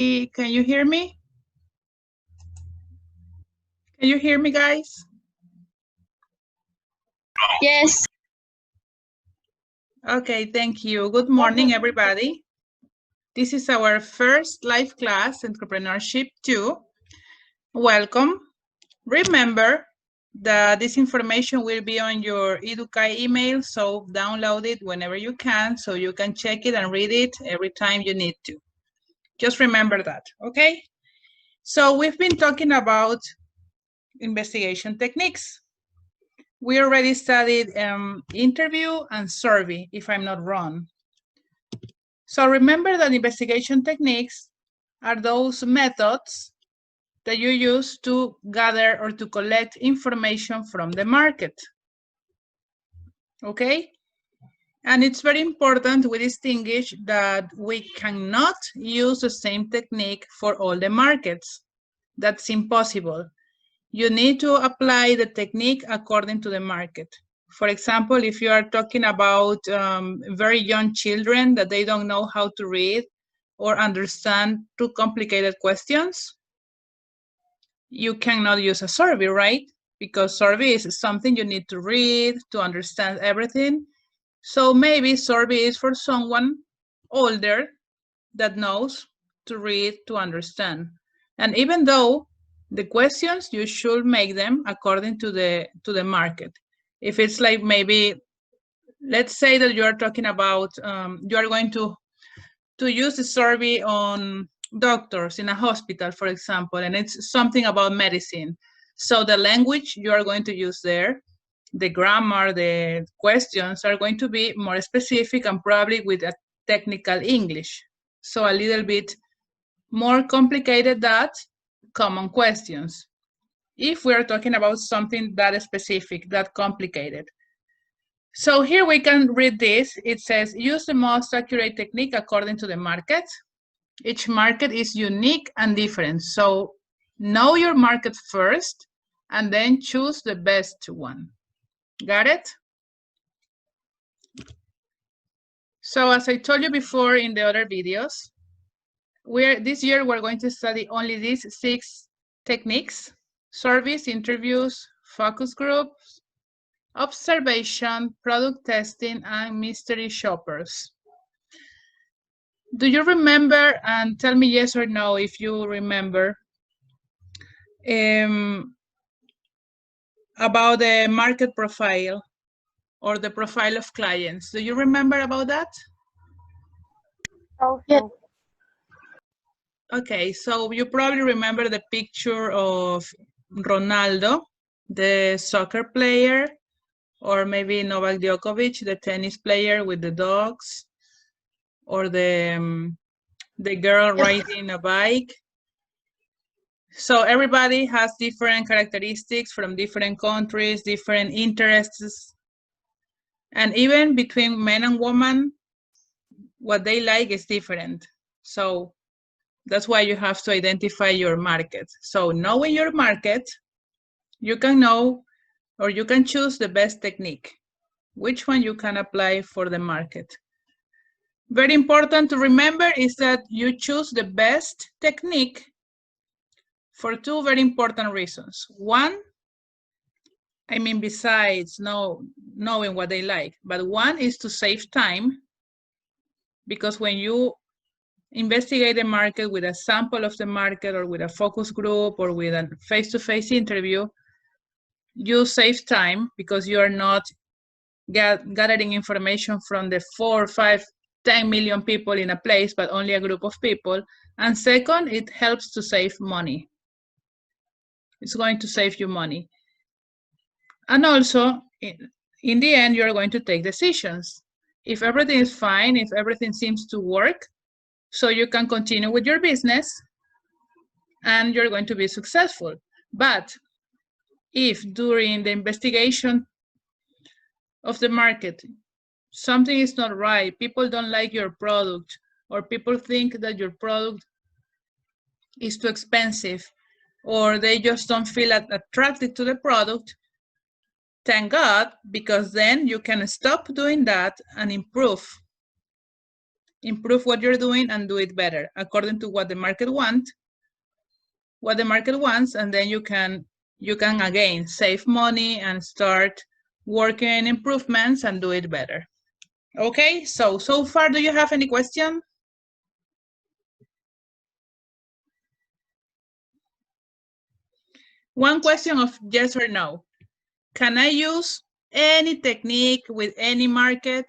Can you hear me? Can you hear me, guys? Yes. Okay, thank you. Good morning, everybody. This is our first live class, Entrepreneurship 2. Welcome. Remember that this information will be on your Educai email, so download it whenever you can so you can check it and read it every time you need to. Just remember that, okay? So we've been talking about investigation techniques. We already studied interview and survey, if I'm not wrong. So remember that investigation techniques are those methods that you use to gather or to collect information from the market. Okay? And it's very important we distinguish that we cannot use the same technique for all the markets. That's impossible. You need to apply the technique according to the market. For example, if you are talking about very young children that they don't know how to read or understand too complicated questions, you cannot use a survey, right? Because survey is something you need to read to understand everything. So maybe survey is for someone older that knows to read to understand. And even though the questions, you should make them according to the market. If it's like maybe, let's say that you are talking about, you are going to use the survey on doctors in a hospital, for example, and it's something about medicine. So the language you are going to use there, the grammar, the questions are going to be more specific and probably with a technical English. So a little bit more complicated than common questions. If we're talking about something that specific, that complicated. So here we can read this. It says, use the most accurate technique according to the market. Each market is unique and different. So know your market first and then choose the best one. Got it? So as I told you before in the other videos, this year we're going to study only these 6 techniques: surveys, interviews, focus groups, observation, product testing, and mystery shoppers. Do you remember, and tell me yes or no if you remember, about the market profile or the profile of clients? Do you remember about that? Yeah. Okay, so you probably remember the picture of Ronaldo, the soccer player, or maybe Novak Djokovic, the tennis player with the dogs, or the girl riding a bike. So everybody has different characteristics from different countries, different interests, and even between men and women, what they like is different. So that's why you have to identify your market. So knowing your market, you can know or you can choose the best technique, which one you can apply for the market. Very important to remember is that you choose the best technique for 2 very important reasons. One, I mean, besides knowing what they like, but one is to save time, because when you investigate the market with a sample of the market or with a focus group or with a face-to-face interview, you save time because you are not gathering information from the 4, 5, 10 million people in a place, but only a group of people. And second, it helps to save money. It's going to save you money. And also, in the end, you're going to take decisions. If everything is fine, if everything seems to work, so you can continue with your business and you're going to be successful. But if during the investigation of the market, something is not right, people don't like your product, or people think that your product is too expensive, or they just don't feel attracted to the product, thank God, because then you can stop doing that and improve improve what you're doing and do it better according to what the market wants, and then you can again save money and start working improvements and do it better. Okay, so far, do you have any question? One question of yes or no. Can I use any technique with any market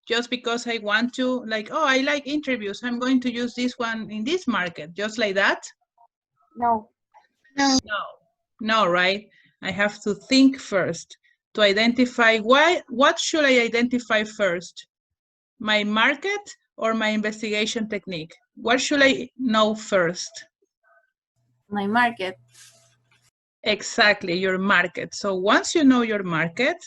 just because I want to? Like, oh, I like interviews, I'm going to use this one in this market, just like that? No. No, right? I have to think first to identify what should I identify first? My market or my investigation technique? What should I know first? My market. Exactly, your market. So once you know your market,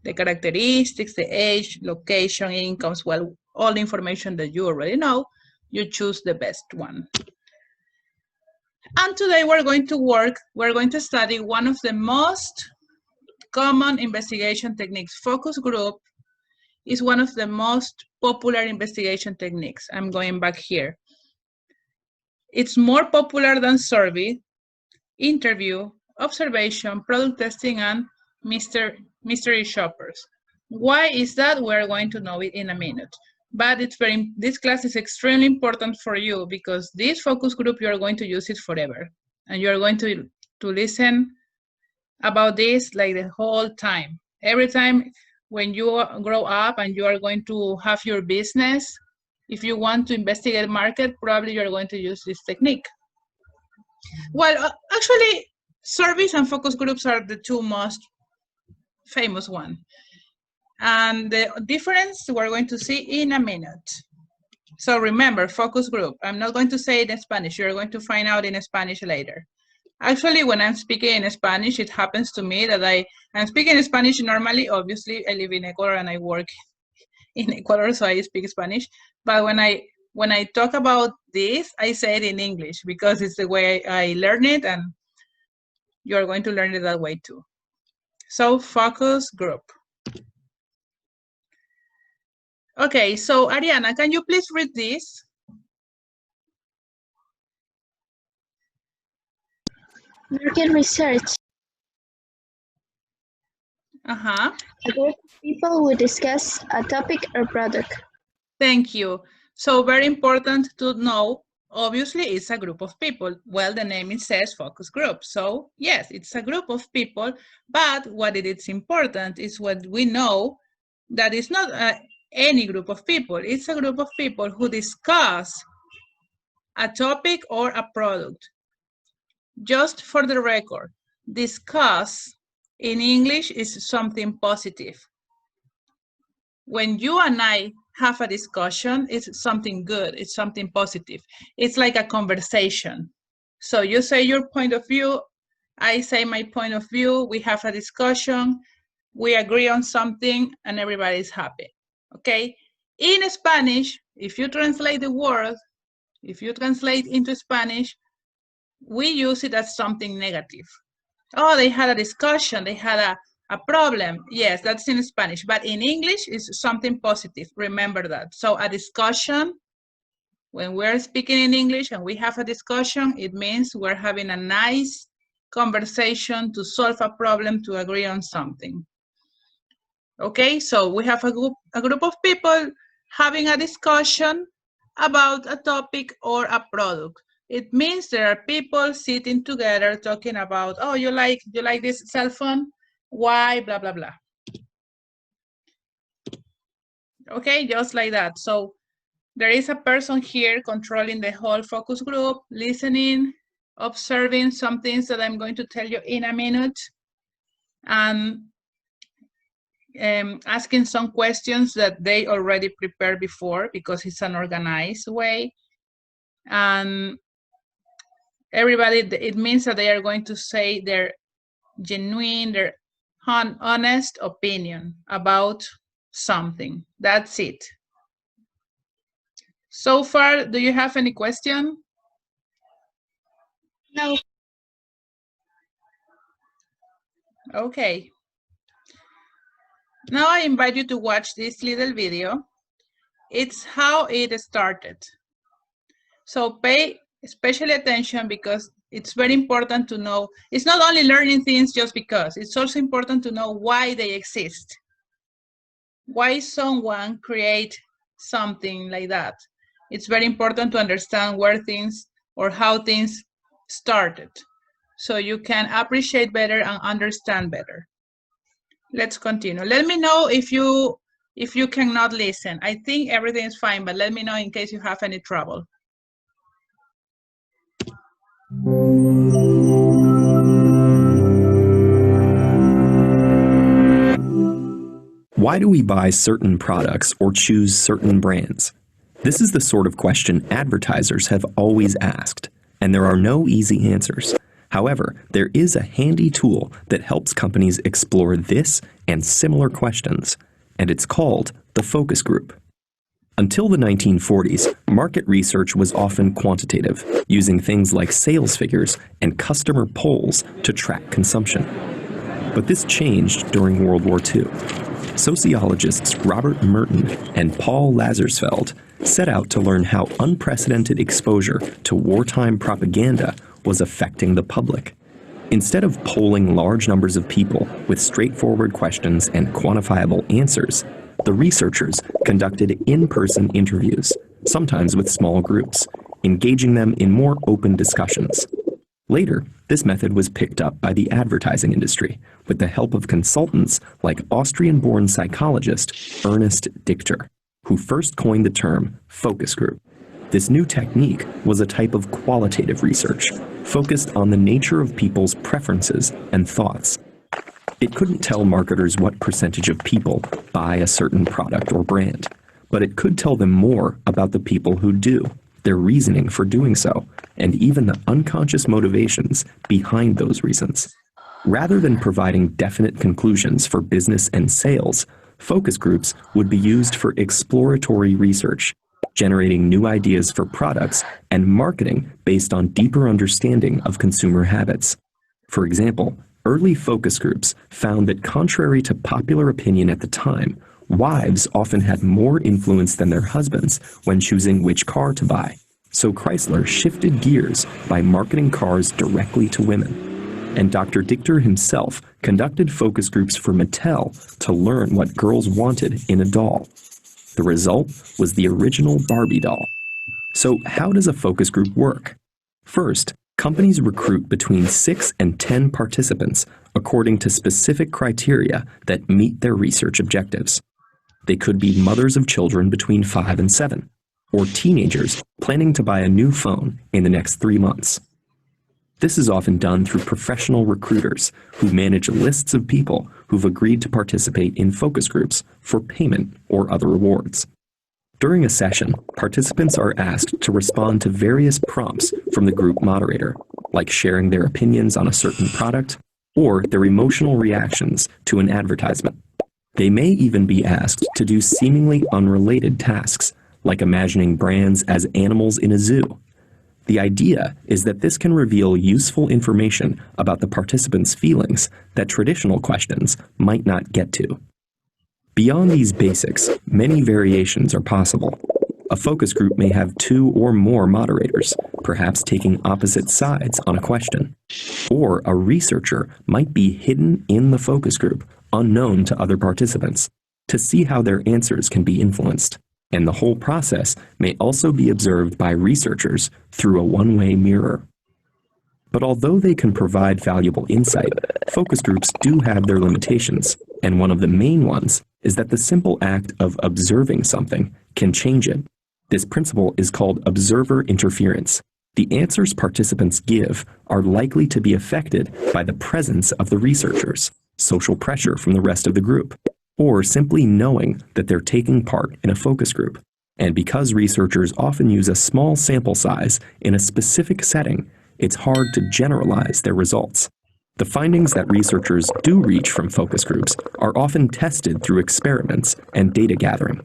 the characteristics, the age, location, incomes, well, all the information that you already know, you choose the best one. And today we're going to study one of the most common investigation techniques. Focus group is one of the most popular investigation techniques. I'm going back here. It's more popular than survey, interview, observation, product testing, and mystery shoppers. Why is that? We're going to know it in a minute. But this class is extremely important for you because this focus group, you are going to use it forever. And you are going to listen about this like the whole time. Every time when you grow up and you are going to have your business, if you want to investigate market, probably you're going to use this technique. Well, actually, surveys and focus groups are the two most famous ones. And the difference we're going to see in a minute. So remember, focus group. I'm not going to say it in Spanish. You're going to find out in Spanish later. Actually, when I'm speaking in Spanish, it happens to me that I'm speaking Spanish normally. Obviously, I live in Ecuador and I work in Ecuador, so I speak Spanish. But when I talk about this, I say it in English because it's the way I learn it, and you're going to learn it that way too. So focus group. Okay, so Ariana, can you please read this? Market research. Uh-huh. A group of people who discuss a topic or product. Thank you. So very important to know, obviously it's a group of people. Well, the name it says focus group. So yes, it's a group of people, but what it is important is what we know that it's not any group of people. It's a group of people who discuss a topic or a product. Just for the record, discuss in English is something positive. When you and I have a discussion, it's something good, it's something positive. It's like a conversation. So you say your point of view, I say my point of view, we have a discussion, we agree on something, and everybody's happy, okay? In Spanish, if you translate the word, if you translate into Spanish, we use it as something negative. Oh, they had a discussion, they had a problem. Yes, that's in Spanish, but in English it's something positive. Remember that. So a discussion, when we're speaking in English and we have a discussion, it means we're having a nice conversation to solve a problem, to agree on something. Okay, so we have a group of people having a discussion about a topic or a product. It means there are people sitting together talking about, oh, you like this cell phone? Why? Blah, blah, blah. Okay, just like that. So there is a person here controlling the whole focus group, listening, observing some things that I'm going to tell you in a minute, and asking some questions that they already prepared before because it's an organized way. And everybody, it means that they are going to say their genuine, their honest opinion about something. That's it. So far, do you have any question? No. Okay. Now I invite you to watch this little video. it's how it started. So pay especially attention because it's very important to know, it's not only learning things just because, it's also important to know why they exist. Why someone create something like that. It's very important to understand where things or how things started, so you can appreciate better and understand better. Let's continue. Let me know if you cannot listen. I think everything is fine, but let me know in case you have any trouble. Why do we buy certain products or choose certain brands? This is the sort of question advertisers have always asked, and there are no easy answers. However, there is a handy tool that helps companies explore this and similar questions, and it's called the focus group. Until the 1940s, market research was often quantitative, using things like sales figures and customer polls to track consumption. But this changed during World War II. Sociologists Robert Merton and Paul Lazarsfeld set out to learn how unprecedented exposure to wartime propaganda was affecting the public. Instead of polling large numbers of people with straightforward questions and quantifiable answers, the researchers conducted in-person interviews, sometimes with small groups, engaging them in more open discussions. Later, this method was picked up by the advertising industry with the help of consultants like Austrian-born psychologist Ernest Dichter, who first coined the term focus group. This new technique was a type of qualitative research focused on the nature of people's preferences and thoughts. It couldn't tell marketers what percentage of people buy a certain product or brand, but it could tell them more about the people who do, their reasoning for doing so, and even the unconscious motivations behind those reasons. Rather than providing definite conclusions for business and sales, focus groups would be used for exploratory research, generating new ideas for products and marketing based on deeper understanding of consumer habits. For example, early focus groups found that contrary to popular opinion at the time, wives often had more influence than their husbands when choosing which car to buy. So Chrysler shifted gears by marketing cars directly to women. And Dr. Dichter himself conducted focus groups for Mattel to learn what girls wanted in a doll. The result was the original Barbie doll. So how does a focus group work? First, companies recruit between 6 and 10 participants according to specific criteria that meet their research objectives. They could be mothers of children between 5 and 7, or teenagers planning to buy a new phone in the next 3 months. This is often done through professional recruiters who manage lists of people who've agreed to participate in focus groups for payment or other rewards. During a session, participants are asked to respond to various prompts from the group moderator, like sharing their opinions on a certain product or their emotional reactions to an advertisement. They may even be asked to do seemingly unrelated tasks, like imagining brands as animals in a zoo. The idea is that this can reveal useful information about the participants' feelings that traditional questions might not get to. Beyond these basics, many variations are possible. A focus group may have 2 or more moderators, perhaps taking opposite sides on a question. Or a researcher might be hidden in the focus group, unknown to other participants, to see how their answers can be influenced. And the whole process may also be observed by researchers through a one-way mirror. But although they can provide valuable insight, focus groups do have their limitations, and one of the main ones is that the simple act of observing something can change it. This principle is called observer interference. The answers participants give are likely to be affected by the presence of the researchers, social pressure from the rest of the group, or simply knowing that they're taking part in a focus group. And because researchers often use a small sample size in a specific setting, it's hard to generalize their results. The findings that researchers do reach from focus groups are often tested through experiments and data gathering.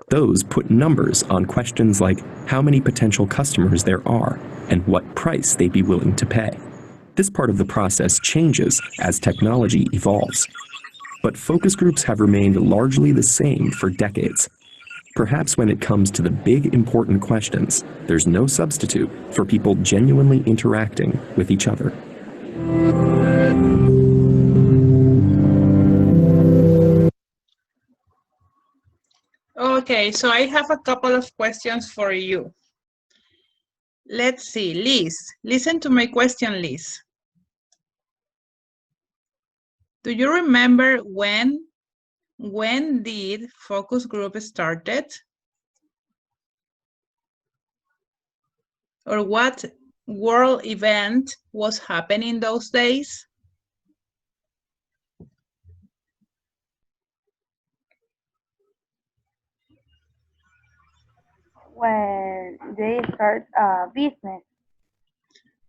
Those put numbers on questions like how many potential customers there are and what price they'd be willing to pay. This part of the process changes as technology evolves. But focus groups have remained largely the same for decades. Perhaps when it comes to the big important questions, there's no substitute for people genuinely interacting with each other. Okay, so I have a couple of questions for you. Let's see, Liz, listen to my question, Liz. Do you remember when did focus group started? Or what world event was happening those days? When they start a business.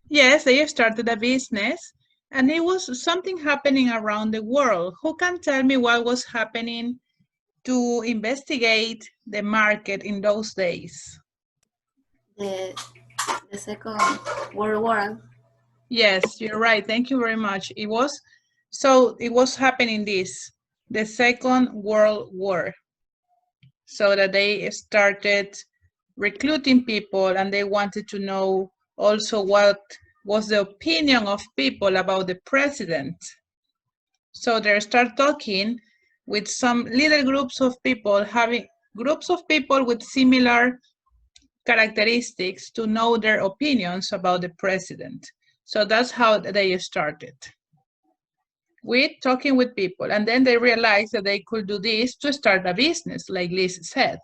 Yes, they started a business and it was something happening around the world. Who can tell me what was happening to investigate the market in those days? The Second World War. Yes, you're right. Thank you very much. It was happening the Second World War. So that they started recruiting people and they wanted to know also what was the opinion of people about the president. So they start talking with some little groups of people, having groups of people with similar characteristics to know their opinions about the president. So that's how they started, with talking with people. And then they realized that they could do this to start a business, like Liz said.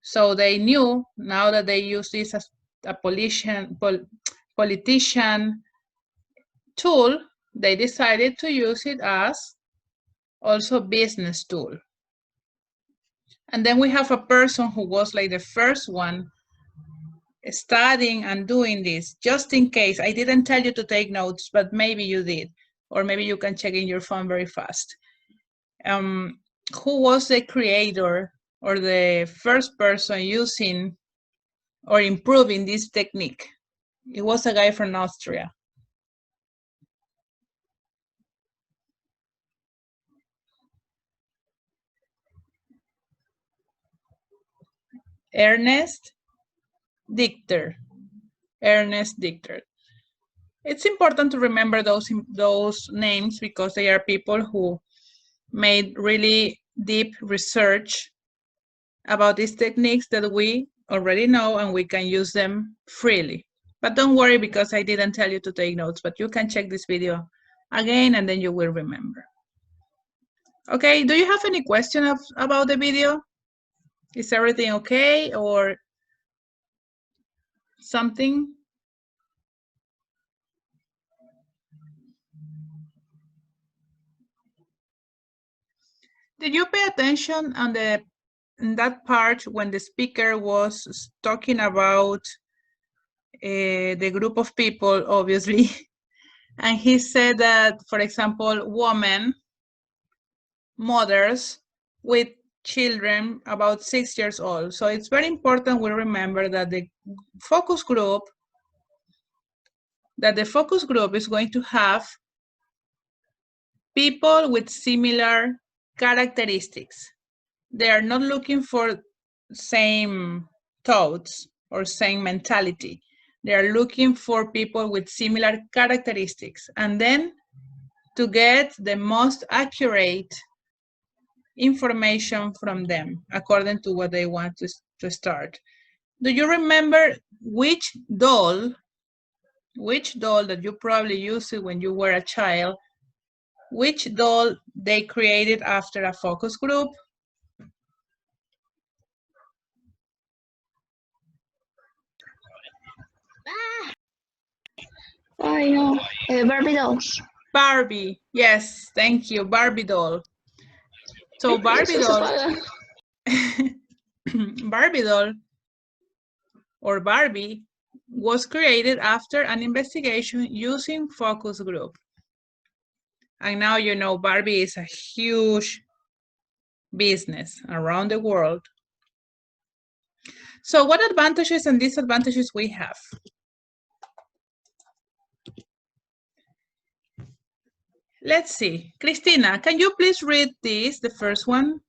So they knew, now that they use this as a politician tool, they decided to use it as also business tool. And then we have a person who was like the first one studying and doing this, just in case. I didn't tell you to take notes, but maybe you did, or maybe you can check in your phone very fast. Who was the creator or the first person using or improving this technique? It was a guy from Austria. Ernest Dichter. Ernest Dichter. It's important to remember those names because they are people who made really deep research about these techniques that we already know and we can use them freely. But don't worry because I didn't tell you to take notes, but you can check this video again and then you will remember. Okay, do you have any question about the video? Is everything okay or something? Did you pay attention on in that part when the speaker was talking about the group of people, obviously, and he said that, for example, women, mothers with children about 6 years old. So it's very important we remember that the focus group is going to have people with similar characteristics. They are not looking for same thoughts or same mentality. They are looking for people with similar characteristics, and then to get the most accurate information from them according to what they want to start. Do you remember which doll that you probably used when you were a child, which doll they created after a focus group? I know. Barbie dolls. Barbie, yes, thank you, Barbie doll. So Barbie doll, Barbie doll or Barbie was created after an investigation using focus group. And now you know Barbie is a huge business around the world. So what advantages and disadvantages we have? Let's see. Cristina, can you please read this, the first one?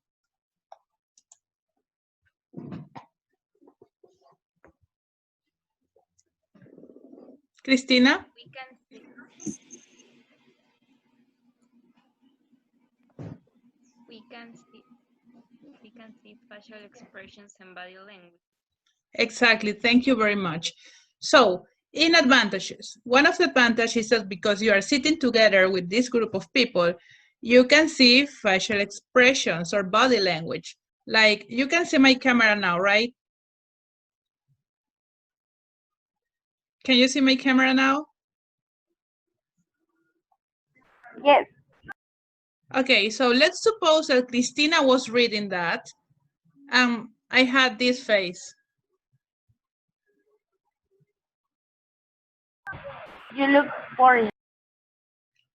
Cristina? We can see facial expressions and body language. Exactly. Thank you very much. So, in advantages, one of the advantages is that because you are sitting together with this group of people, you can see facial expressions or body language. Like you can see my camera now, right? Can you see my camera now? Yes. Okay, so let's suppose that Cristina was reading that. I had this face. You look bored.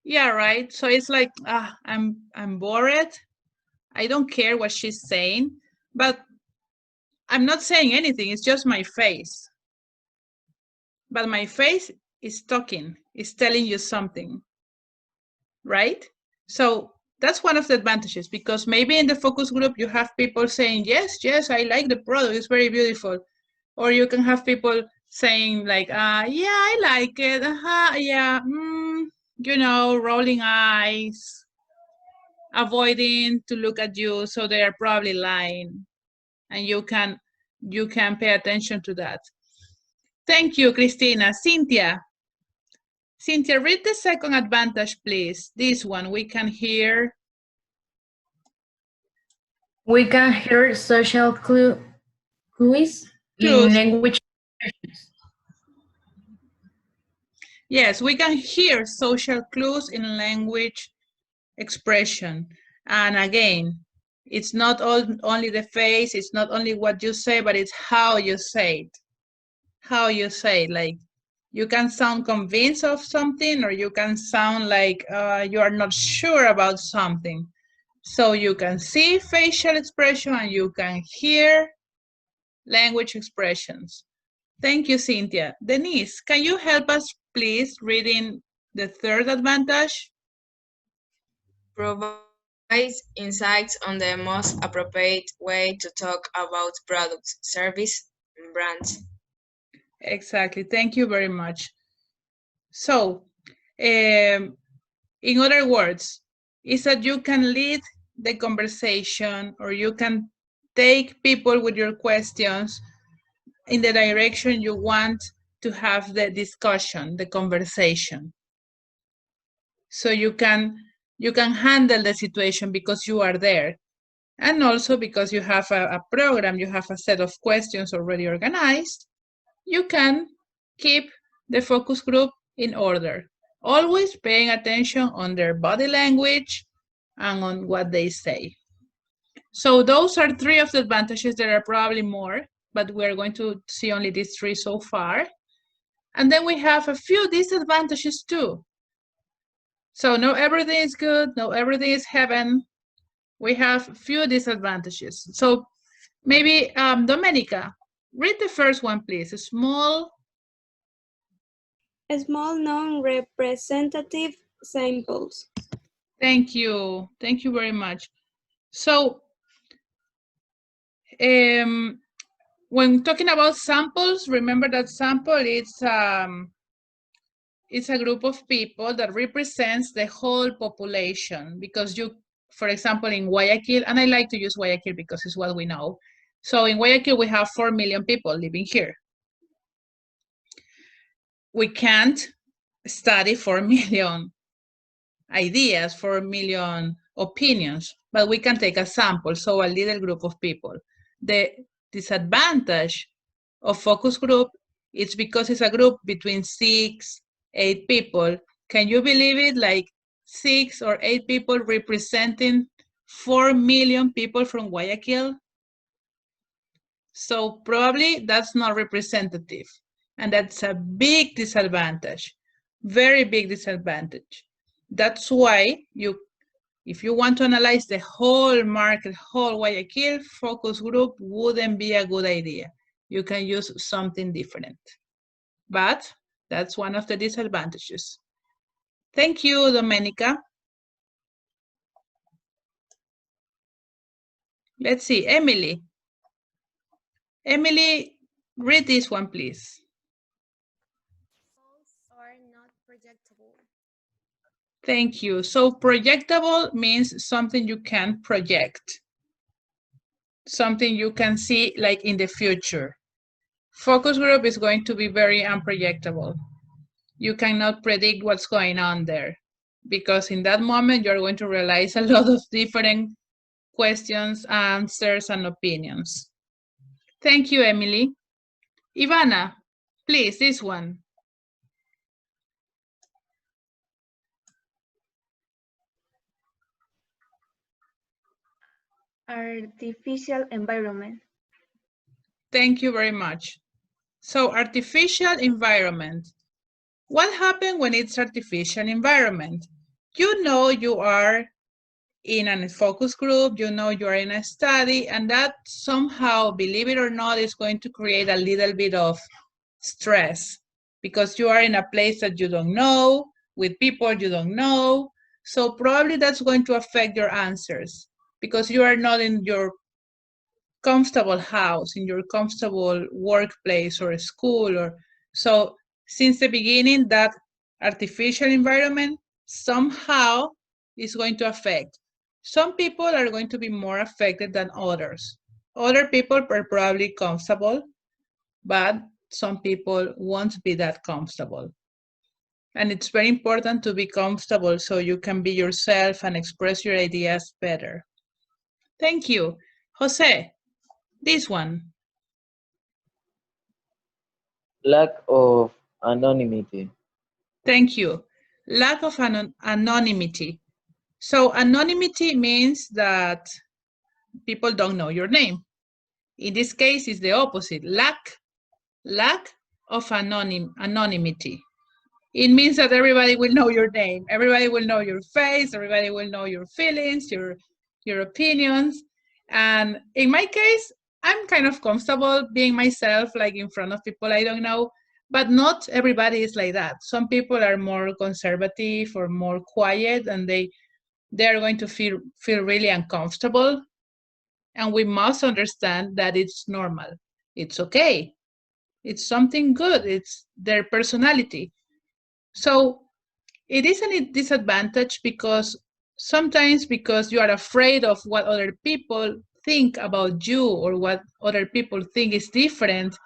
Yeah, right. So it's like, I'm bored. I don't care what she's saying, but I'm not saying anything. It's just my face. But my face is talking, is telling you something, right? So that's one of the advantages, because maybe in the focus group you have people saying, yes, yes, I like the product, it's very beautiful. Or you can have people saying like, yeah, I like it, yeah, you know, rolling eyes, avoiding to look at you, so they are probably lying, and you can pay attention to that. Thank you, Cristina. Cynthia, read the second advantage, please. This one, we can hear. We can hear social clues in language. Yes, we can hear social clues in language expression. And again, it's not only the face, it's not only what you say, but it's how you say it. How you say it. Like, you can sound convinced of something, or you can sound like you are not sure about something. So you can see facial expression and you can hear language expressions. Thank you, Cynthia. Denise, can you help us, please, reading the third advantage? Provides insights on the most appropriate way to talk about products, service, and brands. Exactly. Thank you very much. So, in other words, is that you can lead the conversation, or you can take people with your questions in the direction you want to have the discussion, the conversation. So you can handle the situation because you are there. And also because you have a program, you have a set of questions already organized, you can keep the focus group in order, always paying attention on their body language and on what they say. So those are three of the advantages. There are probably more, but we're going to see only these three so far. And then we have a few disadvantages too. So no everything is good, no everything is heaven. We have a few disadvantages. So maybe Domenica, read the first one, please. Small non-representative samples. Thank you. Thank you very much. So, when talking about samples, remember that sample it's a group of people that represents the whole population, because you, for example, in Guayaquil, and I like to use Guayaquil because it's what we know. So in Guayaquil, we have 4 million people living here. We can't study 4 million ideas, 4 million opinions, but we can take a sample, so a little group of people. The disadvantage of focus group is because it's a group between 6, 8 people. Can you believe it? Like 6 or 8 people representing 4 million people from Guayaquil? So probably that's not representative, and that's a big disadvantage, very big disadvantage. That's why if you want to analyze the whole market, whole Guayaquil, focus group wouldn't be a good idea. You can use something different. But that's one of the disadvantages. Thank you, Domenica. Let's see, Emily. Emily, read this one, please. not projectable. Thank you. So projectable means something you can project, something you can see like in the future. Focus group is going to be very unprojectable. You cannot predict what's going on there because in that moment you're going to realize a lot of different questions, answers, and opinions. Thank you, Emily. Ivana, please, this one. Artificial environment. Thank you very much. So artificial environment. What happens when it's artificial environment? You know you are in a focus group, you know you are in a study, and that somehow, believe it or not, is going to create a little bit of stress because you are in a place that you don't know, with people you don't know. So probably that's going to affect your answers because you are not in your comfortable house, in your comfortable workplace or school. Or so since the beginning, that artificial environment somehow is going to affect. Some people are going to be more affected than others. Other people are probably comfortable, but some people won't be that comfortable. And it's very important to be comfortable so you can be yourself and express your ideas better. Thank you. Jose, this one. Lack of anonymity. Thank you. Lack of anonymity. So anonymity means that people don't know your name. In this case, it's the opposite. Lack of anonymity. It means that everybody will know your name. Everybody will know your face. Everybody will know your feelings, your opinions. And in my case, I'm kind of comfortable being myself, like in front of people I don't know, but not everybody is like that. Some people are more conservative or more quiet, and they're going to feel really uncomfortable. And we must understand that it's normal. It's okay. It's something good. It's their personality. So it is a disadvantage because sometimes because you are afraid of what other people think about you or what other people think is different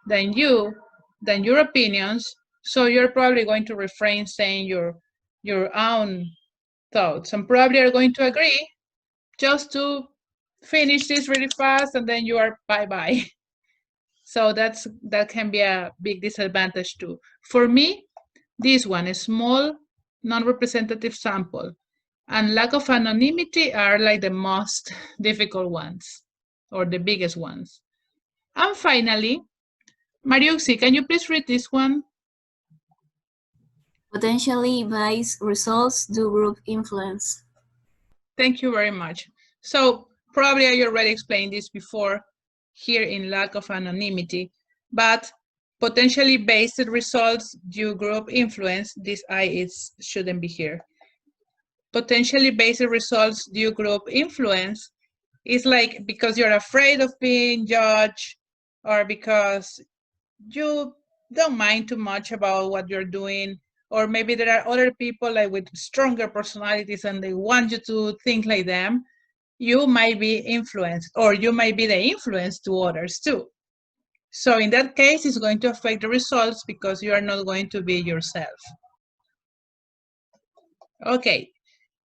than you, than your opinions. So you're probably going to refrain saying your own thoughts and probably are going to agree just to finish this really fast and then you are bye-bye. So that can be a big disadvantage too. For me, this one, a small non-representative sample and lack of anonymity are like the most difficult ones or the biggest ones. And finally, Mariuxi, can you please read this one? Potentially biased results due group influence. Thank you very much. So probably I already explained this before here in lack of anonymity, but potentially based results due group influence, this I shouldn't be here. Potentially based results due group influence is like because you're afraid of being judged or because you don't mind too much about what you're doing, or maybe there are other people like with stronger personalities and they want you to think like them, you might be influenced or you might be the influence to others too. So in that case, it's going to affect the results because you are not going to be yourself. Okay,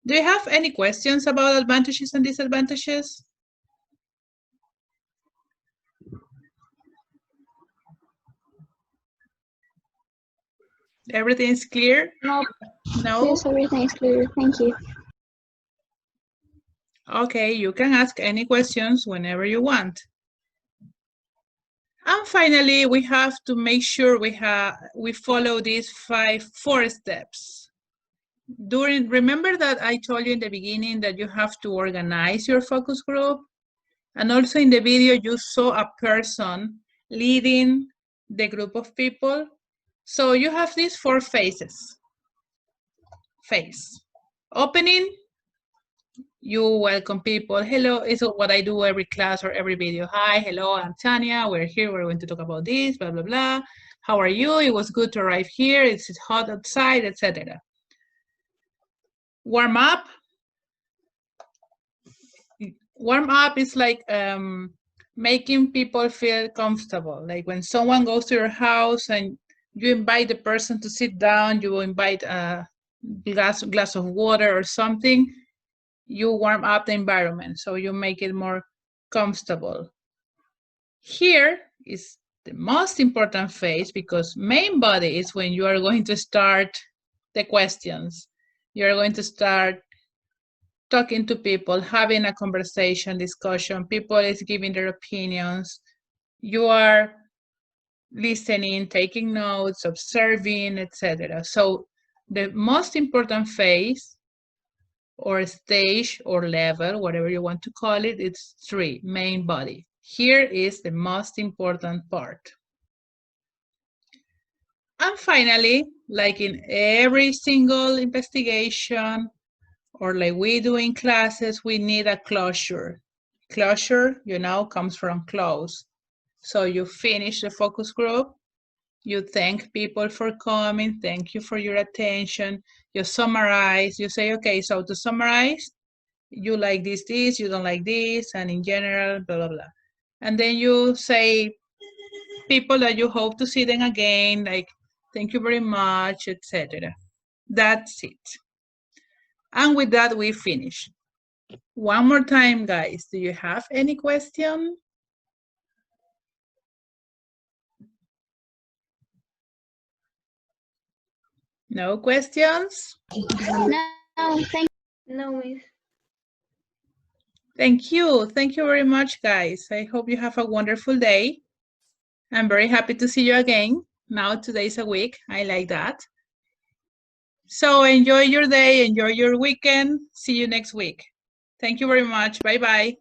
do you have any questions about advantages and disadvantages? Everything is clear? No. No? Yes, everything is clear. Thank you. Okay, you can ask any questions whenever you want. And finally, we have to make sure we follow these 4 steps. Remember that I told you in the beginning that you have to organize your focus group? And also in the video, you saw a person leading the group of people. So you have these 4 phases. Phase. Opening, you welcome people. Hello, is what I do every class or every video. Hi, hello, I'm Tanya. We're here. We're going to talk about this, blah, blah, blah. How are you? It was good to arrive here. It's hot outside, etc. Warm up. Warm up is like making people feel comfortable. Like when someone goes to your house and you invite the person to sit down, you invite a glass of water or something, you warm up the environment, so you make it more comfortable. Here is the most important phase, because main body is when you are going to start the questions. You are going to start talking to people, having a conversation, discussion. People is giving their opinions. You are listening, taking notes, observing, etc. So the most important phase or stage or level, whatever you want to call it, it's 3, main body. Here is the most important part. And finally, like in every single investigation, or like we do in classes, we need a closure. Closure, you know, comes from close. So you finish the focus group, you thank people for coming, thank you for your attention, you summarize, you say, okay, so to summarize, you like this, you don't like this, and in general, blah, blah, blah. And then you say people that you hope to see them again, like, thank you very much, etc. That's it. And with that, we finish. One more time, guys. Do you have any question? No questions? No, thank No, miss. Thank you. Thank you very much, guys. I hope you have a wonderful day. I'm very happy to see you again. Now 2 days a week. I like that. So enjoy your day, enjoy your weekend. See you next week. Thank you very much. Bye-bye.